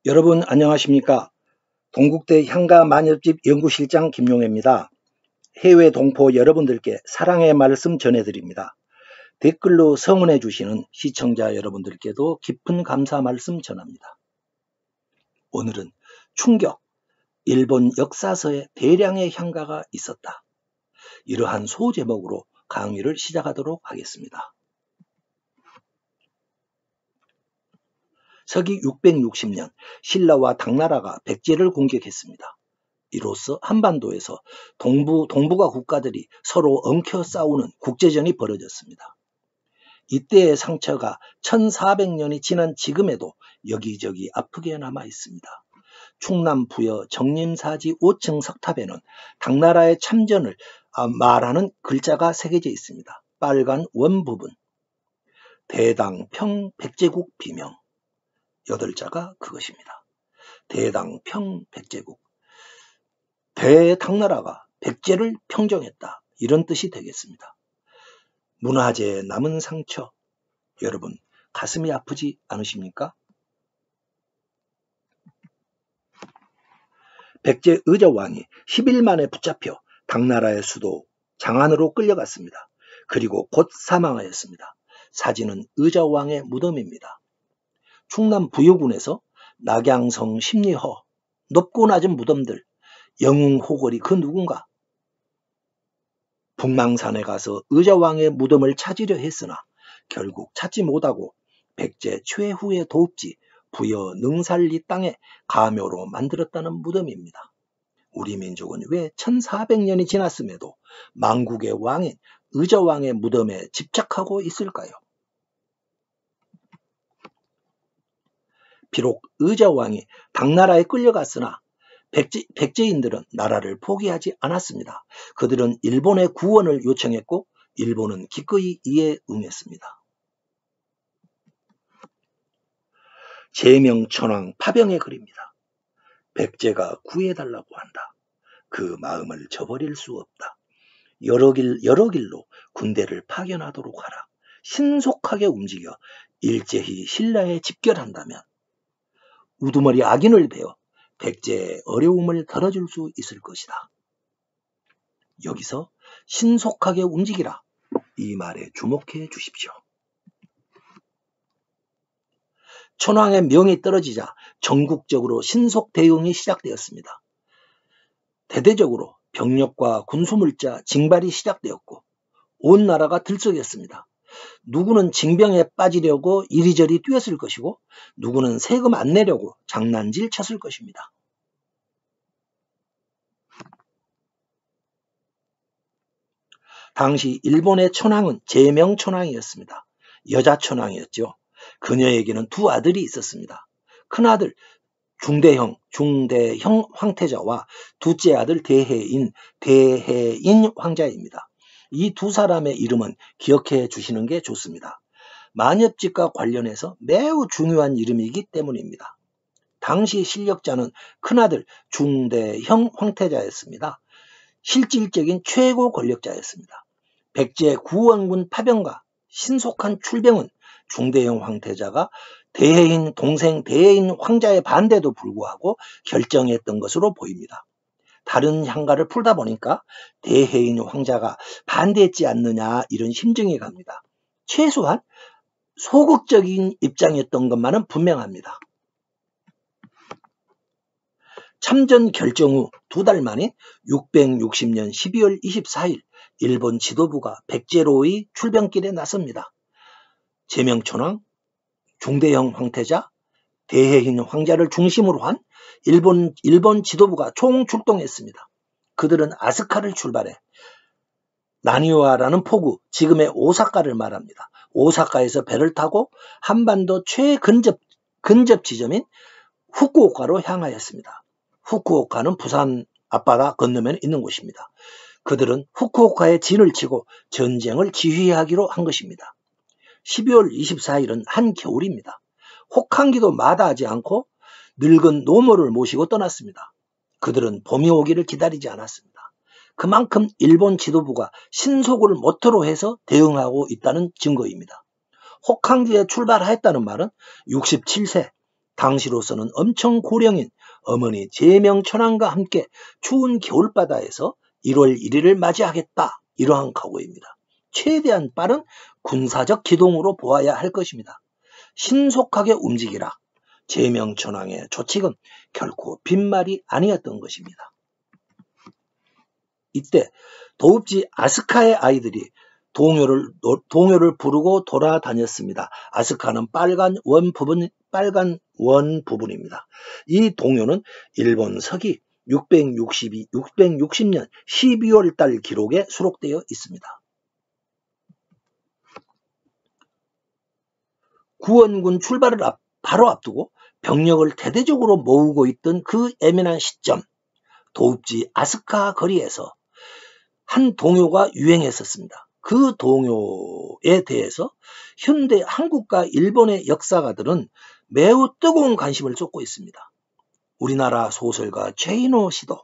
여러분 안녕하십니까? 동국대 향가만엽집 연구실장 김용혜입니다. 해외 동포 여러분들께 사랑의 말씀 전해드립니다. 댓글로 성원해 주시는 시청자 여러분들께도 깊은 감사 말씀 전합니다. 오늘은 충격, 일본 역사서에 대량의 향가가 있었다. 이러한 소제목으로 강의를 시작하도록 하겠습니다. 서기 660년 신라와 당나라가 백제를 공격했습니다. 이로써 한반도에서 동북아 국가들이 서로 엉켜 싸우는 국제전이 벌어졌습니다. 이때의 상처가 1400년이 지난 지금에도 여기저기 아프게 남아 있습니다. 충남 부여 정림사지 5층 석탑에는 당나라의 참전을 말하는 글자가 새겨져 있습니다. 빨간 원 부분. 대당 평 백제국 비명. 8자가 그것입니다. 대당 평 백제국. 대당나라가 백제를 평정했다. 이런 뜻이 되겠습니다. 문화재에 남은 상처. 여러분 가슴이 아프지 않으십니까? 백제 의저왕이 10일 만에 붙잡혀 당나라의 수도 장안으로 끌려갔습니다. 그리고 곧 사망하였습니다. 사진은 의저왕의 무덤입니다. 충남 부여군에서 낙양성 십리허, 높고 낮은 무덤들, 영웅호걸이 그 누군가? 북망산에 가서 의저왕의 무덤을 찾으려 했으나 결국 찾지 못하고 백제 최후의 도읍지 부여 능살리 땅에 가묘로 만들었다는 무덤입니다. 우리 민족은 왜 1400년이 지났음에도 망국의 왕인 의저왕의 무덤에 집착하고 있을까요? 비록 의저왕이 당나라에 끌려갔으나 백제인들은 나라를 포기하지 않았습니다. 그들은 일본의 구원을 요청했고 일본은 기꺼이 이에 응했습니다. 제명천왕 파병의 글입니다. 백제가 구해달라고 한다. 그 마음을 저버릴 수 없다. 여러 길로 군대를 파견하도록 하라. 신속하게 움직여 일제히 신라에 집결한다면 우두머리 악인을 베어 백제의 어려움을 덜어줄 수 있을 것이다. 여기서 신속하게 움직이라. 이 말에 주목해 주십시오. 천황의 명이 떨어지자 전국적으로 신속 대응이 시작되었습니다. 대대적으로 병력과 군수물자 징발이 시작되었고 온 나라가 들썩였습니다. 누구는 징병에 빠지려고 이리저리 뛰었을 것이고 누구는 세금 안 내려고 장난질 쳤을 것입니다. 당시 일본의 천황은 제명천황이었습니다. 여자 천황이었죠. 그녀에게는 두 아들이 있었습니다. 큰아들 중대형 황태자와 둘째 아들 대해인 황자입니다. 이 두 사람의 이름은 기억해 주시는 게 좋습니다. 만엽집과 관련해서 매우 중요한 이름이기 때문입니다. 당시 실력자는 큰아들 중대형 황태자였습니다. 실질적인 최고 권력자였습니다. 백제 구원군 파병과 신속한 출병은 중대형 황태자가 대해인 동생 대해인 황자의 반대도 불구하고 결정했던 것으로 보입니다. 다른 향가를 풀다 보니까 대해인 황자가 반대했지 않느냐 이런 심증이 갑니다. 최소한 소극적인 입장이었던 것만은 분명합니다. 참전 결정 후 2달 만인 660년 12월 24일 일본 지도부가 백제로의 출병길에 나섭니다. 제명천왕, 중대형 황태자, 대해인 황자를 중심으로 한 일본 지도부가 총출동했습니다. 그들은 아스카를 출발해 나니와라는 포구, 지금의 오사카를 말합니다. 오사카에서 배를 타고 한반도 최근접 지점인 후쿠오카로 향하였습니다. 후쿠오카는 부산 앞바다 건너면 있는 곳입니다. 그들은 후쿠오카에 진을 치고 전쟁을 지휘하기로 한 것입니다. 12월 24일은 한겨울입니다. 혹한기도 마다하지 않고 늙은 노모를 모시고 떠났습니다. 그들은 봄이 오기를 기다리지 않았습니다. 그만큼 일본 지도부가 신속을 모토로 해서 대응하고 있다는 증거입니다. 혹한기에 출발했다는 말은 67세 당시로서는 엄청 고령인 어머니 제명천왕과 함께 추운 겨울바다에서 1월 1일을 맞이하겠다. 이러한 각오입니다. 최대한 빠른 군사적 기동으로 보아야 할 것입니다. 신속하게 움직이라. 제명천왕의 조칙은 결코 빈말이 아니었던 것입니다. 이때 도읍지 아스카의 아이들이 동요를 부르고 돌아다녔습니다. 아스카는 빨간 원 부분입니다. 이 동요는 일본 서기 660년 12월 달 기록에 수록되어 있습니다. 구원군 출발을 바로 앞두고 병력을 대대적으로 모으고 있던 그 예민한 시점, 도읍지 아스카 거리에서 한 동요가 유행했었습니다. 그 동요에 대해서 현대 한국과 일본의 역사가들은 매우 뜨거운 관심을 쏟고 있습니다. 우리나라 소설가 최인호 씨도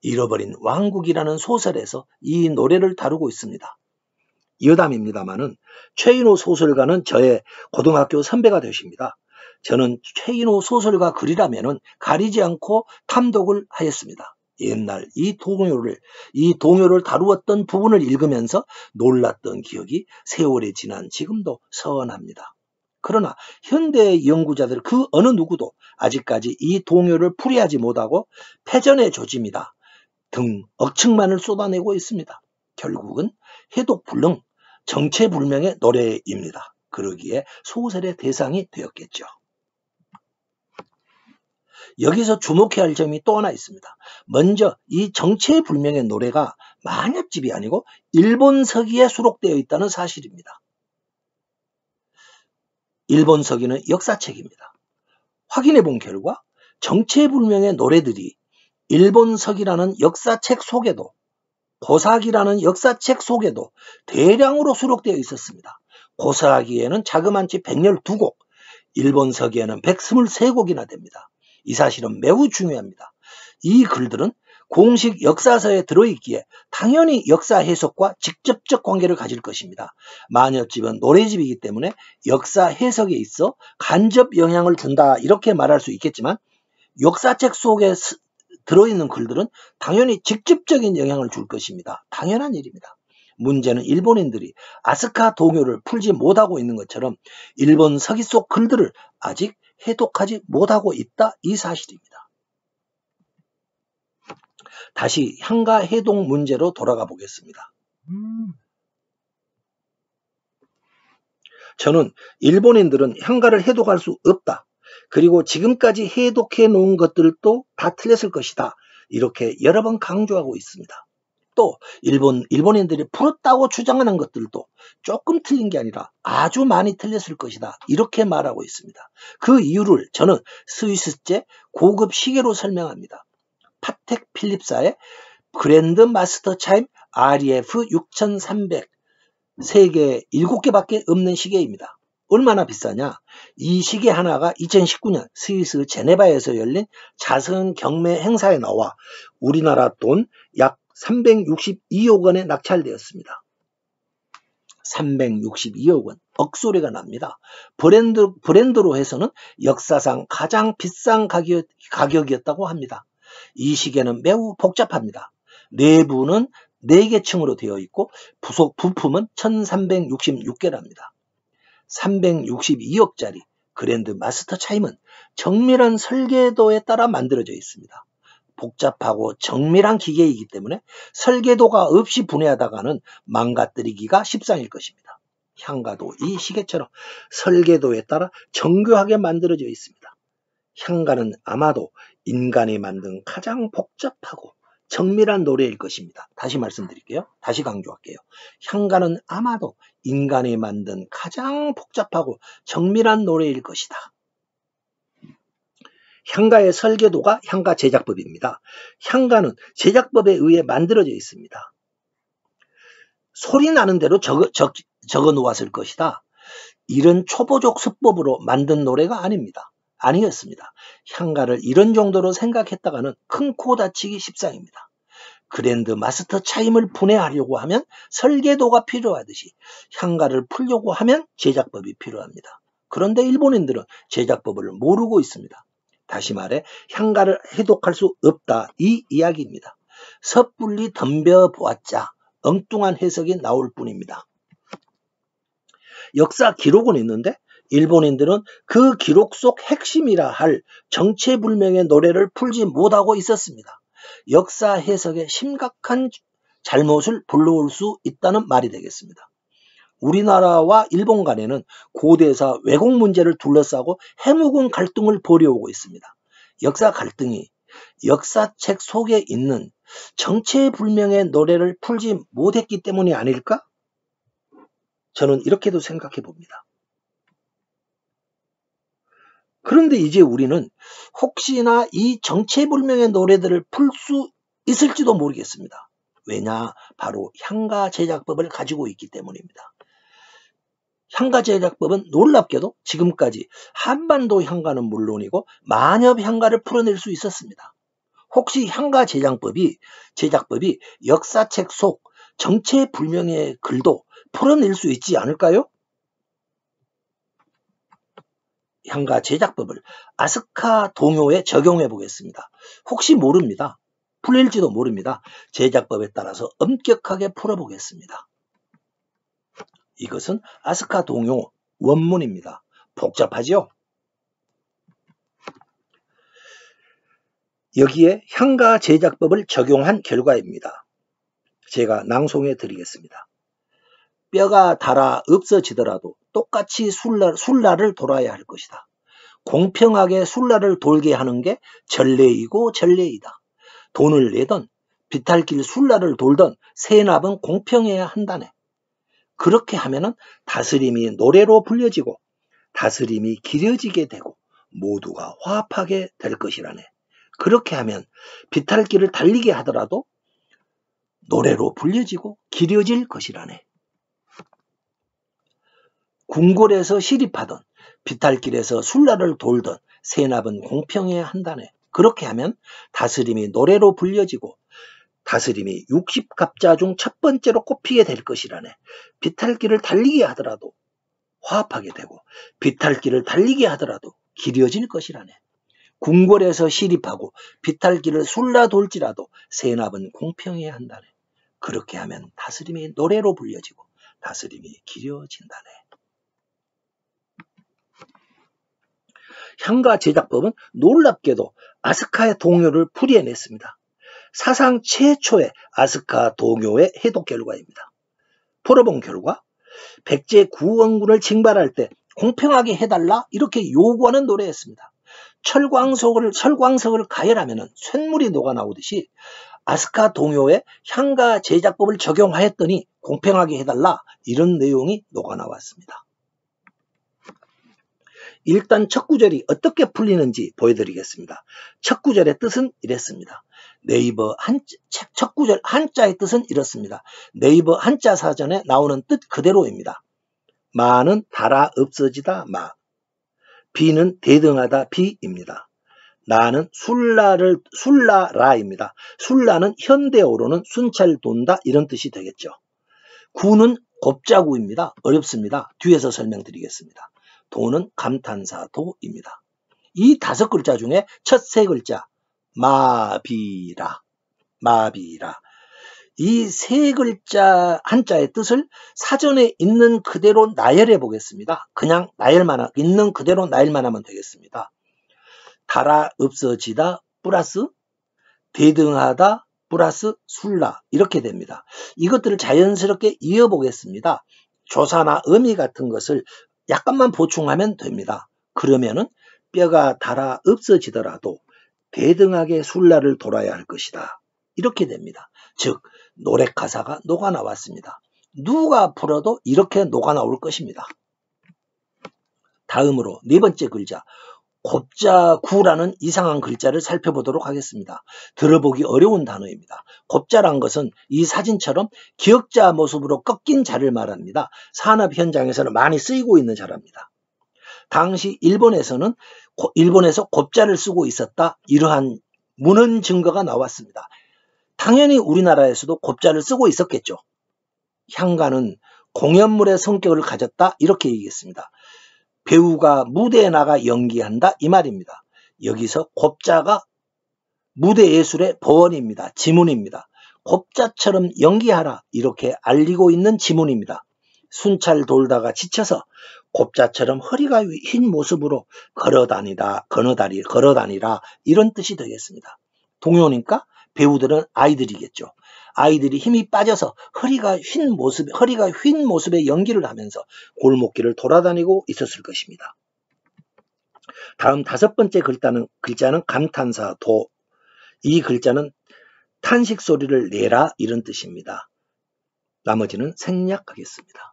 잃어버린 왕국이라는 소설에서 이 노래를 다루고 있습니다. 여담입니다마는 최인호 소설가는 저의 고등학교 선배가 되십니다. 저는 최인호 소설가 글이라면은 가리지 않고 탐독을 하였습니다. 옛날 이 동요를 다루었던 부분을 읽으면서 놀랐던 기억이 세월이 지난 지금도 서원합니다. 그러나 현대 연구자들 그 어느 누구도 아직까지 이 동요를 풀이하지 못하고 패전의 조짐이다 등 억측만을 쏟아내고 있습니다. 결국은 해독불능, 정체불명의 노래입니다. 그러기에 소설의 대상이 되었겠죠. 여기서 주목해야 할 점이 또 하나 있습니다. 먼저 이 정체불명의 노래가 만엽집이 아니고 일본 서기에 수록되어 있다는 사실입니다. 일본 서기는 역사책입니다. 확인해 본 결과 정체불명의 노래들이 일본 서기라는 역사책 속에도 고사기라는 역사책 속에도 대량으로 수록되어 있었습니다. 고사기에는 자그만치 112곡, 일본 서기에는 123곡이나 됩니다. 이 사실은 매우 중요합니다. 이 글들은 공식 역사서에 들어있기에 당연히 역사 해석과 직접적 관계를 가질 것입니다. 만엽집은 노래집이기 때문에 역사 해석에 있어 간접 영향을 준다 이렇게 말할 수 있겠지만 역사책 속에 들어있는 글들은 당연히 직접적인 영향을 줄 것입니다. 당연한 일입니다. 문제는 일본인들이 아스카 동요를 풀지 못하고 있는 것처럼 일본 서기 속 글들을 아직 해독하지 못하고 있다 이 사실입니다. 다시 향가 해독 문제로 돌아가 보겠습니다. 저는 일본인들은 향가를 해독할 수 없다. 그리고 지금까지 해독해 놓은 것들도 다 틀렸을 것이다. 이렇게 여러 번 강조하고 있습니다. 또 일본인들이 풀었다고 주장하는 것들도 조금 틀린 게 아니라 아주 많이 틀렸을 것이다. 이렇게 말하고 있습니다. 그 이유를 저는 스위스제 고급 시계로 설명합니다. 파텍 필립사의 그랜드 마스터 차임 REF 6300 세계 7개밖에 없는 시계입니다. 얼마나 비싸냐? 이 시계 하나가 2019년 스위스 제네바에서 열린 자선 경매 행사에 나와 우리나라 돈 약 362억 원에 낙찰되었습니다. 362억 원, 억소리가 납니다. 브랜드로 해서는 역사상 가장 비싼 가격이었다고 합니다. 이 시계는 매우 복잡합니다. 내부는 4개 층으로 되어 있고 부품은 1366개랍니다. 362억짜리 그랜드 마스터 차임은 정밀한 설계도에 따라 만들어져 있습니다. 복잡하고 정밀한 기계이기 때문에 설계도가 없이 분해하다가는 망가뜨리기가 십상일 것입니다. 향가도 이 시계처럼 설계도에 따라 정교하게 만들어져 있습니다. 향가는 아마도 인간이 만든 가장 복잡하고 정밀한 노래일 것입니다. 다시 말씀드릴게요. 다시 강조할게요. 향가는 아마도 인간이 만든 가장 복잡하고 정밀한 노래일 것이다. 향가의 설계도가 향가 제작법입니다. 향가는 제작법에 의해 만들어져 있습니다. 소리 나는 대로 적어 놓았을 것이다. 이런 초보적 수법으로 만든 노래가 아니었습니다. 향가를 이런 정도로 생각했다가는 큰 코 다치기 십상입니다. 그랜드 마스터 차임을 분해하려고 하면 설계도가 필요하듯이 향가를 풀려고 하면 제작법이 필요합니다. 그런데 일본인들은 제작법을 모르고 있습니다. 다시 말해 향가를 해독할 수 없다, 이 이야기입니다. 섣불리 덤벼보았자 엉뚱한 해석이 나올 뿐입니다. 역사 기록은 있는데 일본인들은 그 기록 속 핵심이라 할 정체불명의 노래를 풀지 못하고 있었습니다. 역사 해석에 심각한 잘못을 불러올 수 있다는 말이 되겠습니다. 우리나라와 일본 간에는 고대사 왜곡 문제를 둘러싸고 해묵은 갈등을 벌여오고 있습니다. 역사 갈등이 역사책 속에 있는 정체불명의 노래를 풀지 못했기 때문이 아닐까? 저는 이렇게도 생각해 봅니다. 그런데 이제 우리는 혹시나 이 정체불명의 노래들을 풀 수 있을지도 모르겠습니다. 왜냐? 바로 향가 제작법을 가지고 있기 때문입니다. 향가 제작법은 놀랍게도 지금까지 한반도 향가는 물론이고 만엽 향가를 풀어낼 수 있었습니다. 혹시 향가 제작법이 역사책 속 정체불명의 글도 풀어낼 수 있지 않을까요? 향가 제작법을 아스카 동요에 적용해 보겠습니다. 혹시 모릅니다. 풀릴지도 모릅니다. 제작법에 따라서 엄격하게 풀어보겠습니다. 이것은 아스카 동요 원문입니다. 복잡하죠? 여기에 향가 제작법을 적용한 결과입니다. 제가 낭송해 드리겠습니다. 뼈가 닳아 없어지더라도 똑같이 술라를 돌아야 할 것이다. 공평하게 술라를 돌게 하는 게 전례이고 전례이다. 돈을 내던 비탈길 술라를 돌던 세납은 공평해야 한다네. 그렇게 하면은 다스림이 노래로 불려지고 다스림이 길어지게 되고 모두가 화합하게 될 것이라네. 그렇게 하면 비탈길을 달리게 하더라도 노래로 불려지고 길어질 것이라네. 궁궐에서 시립하던 비탈길에서 술라를 돌던 세납은 공평해야 한다네. 그렇게 하면 다스림이 노래로 불려지고 다스림이 60갑자 중 첫 번째로 꼽히게 될 것이라네. 비탈길을 달리게 하더라도 화합하게 되고 비탈길을 달리게 하더라도 길어질 것이라네. 궁궐에서 시립하고 비탈길을 술라 돌지라도 세납은 공평해야 한다네. 그렇게 하면 다스림이 노래로 불려지고 다스림이 길어진다네. 향가 제작법은 놀랍게도 아스카의 동요를 풀이해냈습니다. 사상 최초의 아스카 동요의 해독 결과입니다. 풀어본 결과 백제 구원군을 징발할 때 공평하게 해달라 이렇게 요구하는 노래였습니다. 철광석을 가열하면 쇳물이 녹아나오듯이 아스카 동요에 향가 제작법을 적용하였더니 공평하게 해달라 이런 내용이 녹아나왔습니다. 일단 첫 구절이 어떻게 풀리는지 보여드리겠습니다. 첫 구절의 뜻은 이랬습니다. 네이버 첫 구절 한자의 뜻은 이렇습니다. 네이버 한자 사전에 나오는 뜻 그대로입니다. 마는 달아 없어지다 마, 비는 대등하다 비입니다. 나는 술라라입니다. 술라는 현대어로는 순찰 돈다 이런 뜻이 되겠죠. 구는 곱자구입니다. 어렵습니다. 뒤에서 설명드리겠습니다. 도는 감탄사 도입니다. 이 5글자 중에 첫 3글자 마비라 이 3글자 한자의 뜻을 사전에 있는 그대로 나열해 보겠습니다. 그냥 있는 그대로 나열만 하면 되겠습니다. 달아 없어지다 플러스 대등하다 플러스 술라 이렇게 됩니다. 이것들을 자연스럽게 이어보겠습니다. 조사나 의미 같은 것을 약간만 보충하면 됩니다. 그러면은 뼈가 닳아 없어지더라도 대등하게 술라를 돌아야 할 것이다. 이렇게 됩니다. 즉 노래 가사가 녹아나왔습니다. 누가 풀어도 이렇게 녹아나올 것입니다. 다음으로 4번째 글자 곱자구라는 이상한 글자를 살펴보도록 하겠습니다. 들어보기 어려운 단어입니다. 곱자란 것은 이 사진처럼 기역자 모습으로 꺾인 자를 말합니다. 산업 현장에서는 많이 쓰이고 있는 자랍니다. 당시 일본에서 곱자를 쓰고 있었다. 이러한 문헌 증거가 나왔습니다. 당연히 우리나라에서도 곱자를 쓰고 있었겠죠. 향가는 공연물의 성격을 가졌다. 이렇게 얘기했습니다. 배우가 무대에 나가 연기한다 이 말입니다. 여기서 곱자가 무대 예술의 버원입니다. 지문입니다. 곱자처럼 연기하라 이렇게 알리고 있는 지문입니다. 순찰 돌다가 지쳐서 곱자처럼 허리가 흰 모습으로 걸어다니라 이런 뜻이 되겠습니다. 동요니까 배우들은 아이들이겠죠. 아이들이 힘이 빠져서 허리가 휜 모습의 연기를 하면서 골목길을 돌아다니고 있었을 것입니다. 다음 5번째 글자는 감탄사 도. 이 글자는 탄식 소리를 내라 이런 뜻입니다. 나머지는 생략하겠습니다.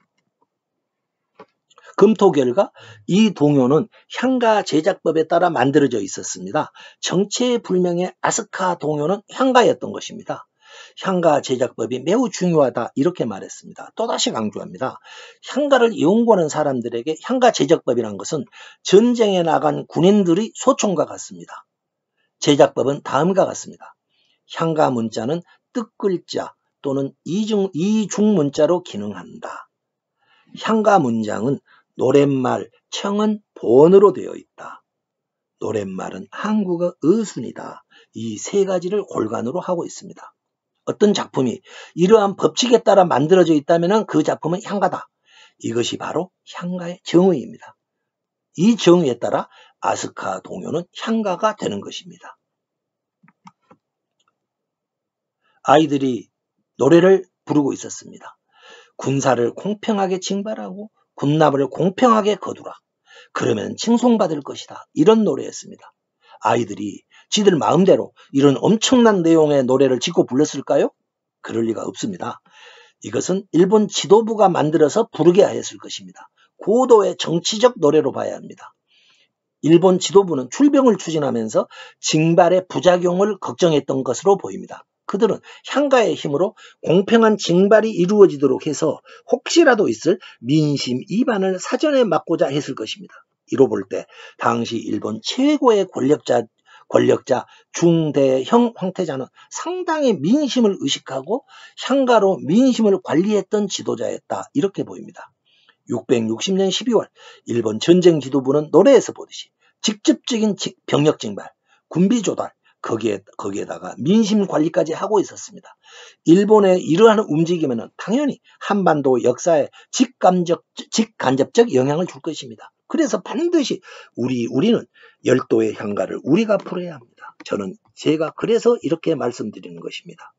검토결과 이 동요는 향가 제작법에 따라 만들어져 있었습니다. 정체불명의 아스카 동요는 향가였던 것입니다. 향가 제작법이 매우 중요하다 이렇게 말했습니다. 또다시 강조합니다. 향가를 연구하는 사람들에게 향가 제작법이란 것은 전쟁에 나간 군인들의 소총과 같습니다. 제작법은 다음과 같습니다. 향가 문자는 뜻글자 또는 이중문자로 기능한다. 향가 문장은 노랫말, 청은 본으로 되어 있다. 노랫말은 한국어 어순이다. 이 3가지를 골간으로 하고 있습니다. 어떤 작품이 이러한 법칙에 따라 만들어져 있다면 그 작품은 향가다. 이것이 바로 향가의 정의입니다. 이 정의에 따라 아스카 동요는 향가가 되는 것입니다. 아이들이 노래를 부르고 있었습니다. 군사를 공평하게 징발하고 군납을 공평하게 거두라. 그러면 칭송받을 것이다. 이런 노래였습니다. 아이들이 지들 마음대로 이런 엄청난 내용의 노래를 짓고 불렀을까요? 그럴 리가 없습니다. 이것은 일본 지도부가 만들어서 부르게 하였을 것입니다. 고도의 정치적 노래로 봐야 합니다. 일본 지도부는 출병을 추진하면서 징발의 부작용을 걱정했던 것으로 보입니다. 그들은 향가의 힘으로 공평한 징발이 이루어지도록 해서 혹시라도 있을 민심 이반을 사전에 막고자 했을 것입니다. 이로 볼 때 당시 일본 최고의 권력자 중대형 황태자는 상당히 민심을 의식하고 향가로 민심을 관리했던 지도자였다. 이렇게 보입니다. 660년 12월 일본 전쟁 지도부는 노래에서 보듯이 직접적인 병력 징발, 군비 조달, 거기에다가 민심 관리까지 하고 있었습니다. 일본의 이러한 움직임에는 당연히 한반도 역사에 직간접적 영향을 줄 것입니다. 그래서 반드시 우리는 열도의 향가를 우리가 풀어야 합니다. 제가 그래서 이렇게 말씀드리는 것입니다.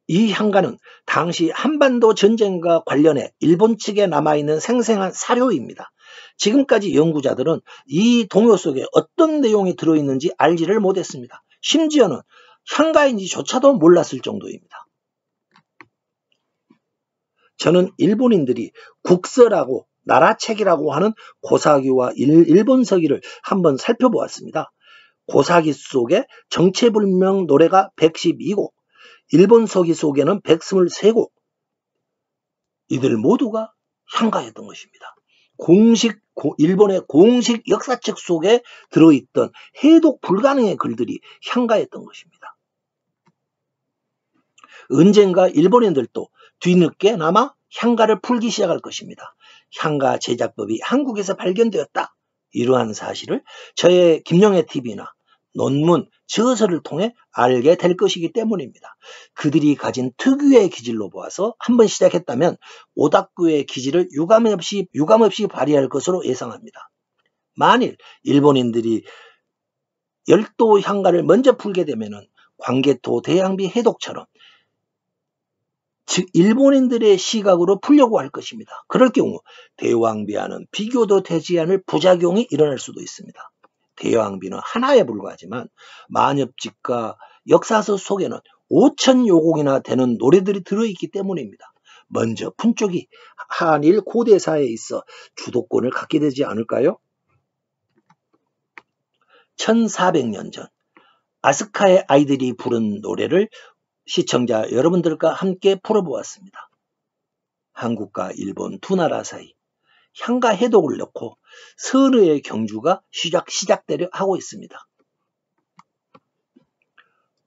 이 향가는 당시 한반도 전쟁과 관련해 일본 측에 남아있는 생생한 사료입니다. 지금까지 연구자들은 이 동요 속에 어떤 내용이 들어있는지 알지를 못했습니다. 심지어는 향가인지조차도 몰랐을 정도입니다. 저는 일본인들이 국서라고 나라책이라고 하는 고사기와 일본서기를 한번 살펴보았습니다. 고사기 속에 정체불명 노래가 112곡, 일본서기 속에는 123곡, 이들 모두가 향가였던 것입니다. 일본의 공식 역사책 속에 들어있던 해독 불가능의 글들이 향가였던 것입니다. 언젠가 일본인들도 뒤늦게나마 향가를 풀기 시작할 것입니다. 향가 제작법이 한국에서 발견되었다. 이러한 사실을 저의 김영애TV나 논문, 저서를 통해 알게 될 것이기 때문입니다. 그들이 가진 특유의 기질로 보아서 한번 시작했다면 오다쿠의 기질을 유감없이 발휘할 것으로 예상합니다. 만일 일본인들이 열도 향가를 먼저 풀게 되면 광개토 대양비 해독처럼 즉 일본인들의 시각으로 풀려고 할 것입니다. 그럴 경우 대왕비와는 비교도 되지 않을 부작용이 일어날 수도 있습니다. 대왕비는 하나에 불과하지만 만엽집과 역사서 속에는 5,000여 곡이나 되는 노래들이 들어있기 때문입니다. 먼저 푼 쪽이 한일 고대사에 있어 주도권을 갖게 되지 않을까요? 1400년 전 아스카의 아이들이 부른 노래를 시청자 여러분들과 함께 풀어보았습니다. 한국과 일본 두 나라 사이 향가 해독을 넣고 선의의 경주가 시작되려 하고 있습니다.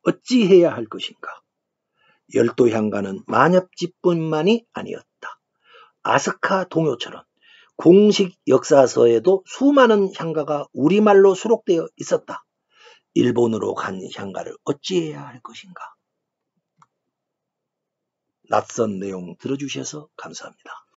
어찌해야 할 것인가? 열도 향가는 만엽집뿐만이 아니었다. 아스카 동요처럼 공식 역사서에도 수많은 향가가 우리말로 수록되어 있었다. 일본으로 간 향가를 어찌해야 할 것인가? 낯선 내용 들어주셔서 감사합니다.